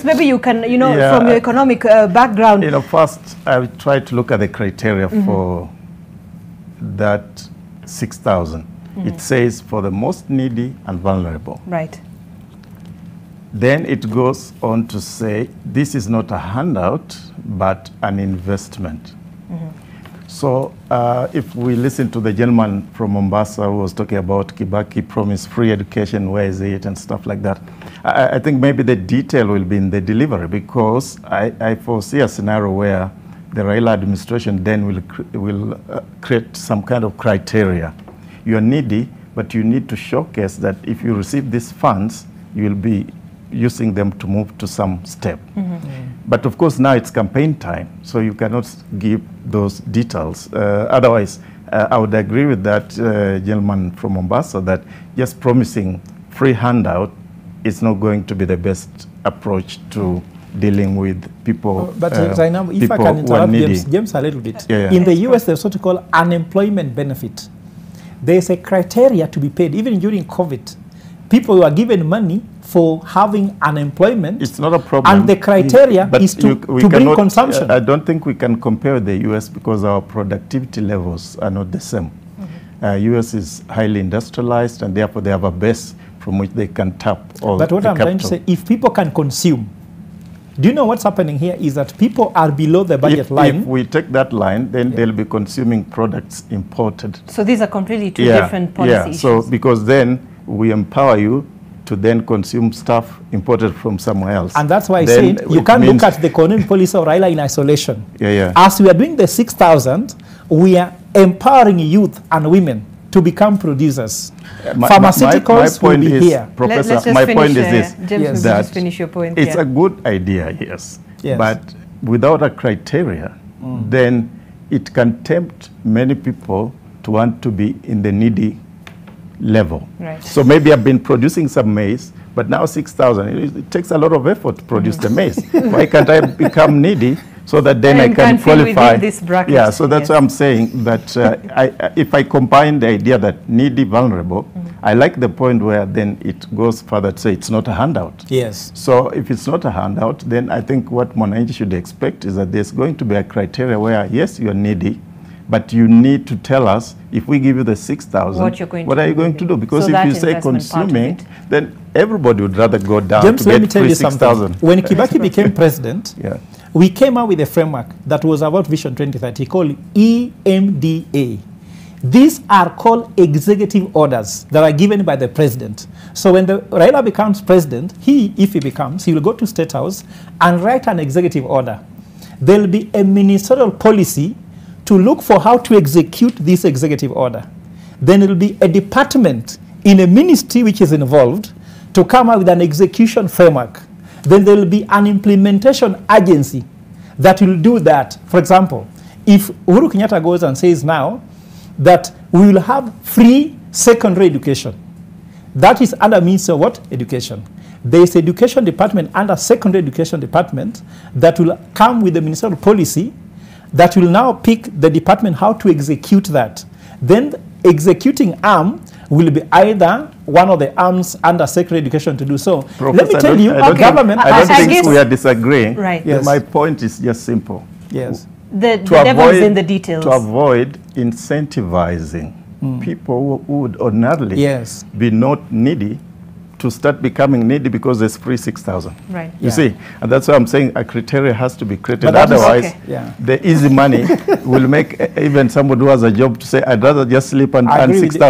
Maybe you can, from your economic background. First, I try to look at the criteria for that 6,000. It says for the most needy and vulnerable. Right. Then it goes on to say this is not a handout, but an investment. So if we listen to the gentleman from Mombasa who was talking about Kibaki promised free education, where is it, and stuff like that, I think maybe the detail will be in the delivery, because I foresee a scenario where the Raila administration then will create some kind of criteria. You are needy, but you need to showcase that if you receive these funds, you will be using them to move to some step. But of course now it's campaign time, so you cannot give those details. Otherwise, I would agree with that gentleman from Mombasa that just promising free handout is not going to be the best approach to dealing with people. But Zainab, if I can interrupt James a little bit. In the US, there's what you call unemployment benefit. There's a criteria to be paid. Even during COVID, people were given money for having unemployment. It's not a problem. And the criteria is to bring consumption. I don't think we can compare the US because our productivity levels are not the same. US is highly industrialized, and therefore they have a base from which they can tap all the capital. But what I'm trying to say, if people can consume, do you know what's happening here is that people are below the budget line. If we take that line, then they'll be consuming products imported. So these are completely two different policy issues. So because then we empower you to then consume stuff imported from somewhere else. And that's why I said you can't look at the economic policy of Raila in isolation. As we are doing the 6,000, we are empowering youth and women to become producers. Pharmaceuticals will be here. Professor, my point is this. James, just finish your point. It's a good idea, yes. But without a criteria, then it can tempt many people to want to be in the needy level. Right. So maybe I've been producing some maize, but now 6,000. It takes a lot of effort to produce the maize. Why can't I become needy so that then I can qualify? This bracket. Yeah, so that's what I'm saying, that if I combine the idea that needy, vulnerable, I like the point where then it goes further to say it's not a handout. Yes. So if it's not a handout, then I think what Mwananchi should expect is that there's going to be a criteria where, yes, you're needy, but you need to tell us, if we give you the 6,000, what are you going to do? Because if you say consuming, then everybody would rather go down James, to let get me tell you 6,000. When Kibaki became president, we came out with a framework that was about Vision 2030 called EMDA. These are called executive orders that are given by the president. So when the Raila becomes president, if he becomes, he will go to State House and write an executive order. There will be a ministerial policy to look for how to execute this executive order. Then it will be a department in a ministry which is involved to come up with an execution framework. Then there will be an implementation agency that will do that. For example, if Uhuru Kenyatta goes and says now that we will have free secondary education, that is under Ministry of what? Education. There is education department under secondary education department that will come with the ministerial policy that will now pick the department how to execute that. Then the executing arm will be either one of the arms under secondary education to do so. Professor, let me tell you, our government... I don't think we are disagreeing. Right. Yes. My point is just simple. Yes. The devil is in the details. To avoid incentivizing people who would ordinarily be not needy to start becoming needy because there's free 6,000. Right. You see, and that's why I'm saying a criteria has to be created. But otherwise, the easy money will make even somebody who has a job to say, I'd rather just sleep and earn 6,000.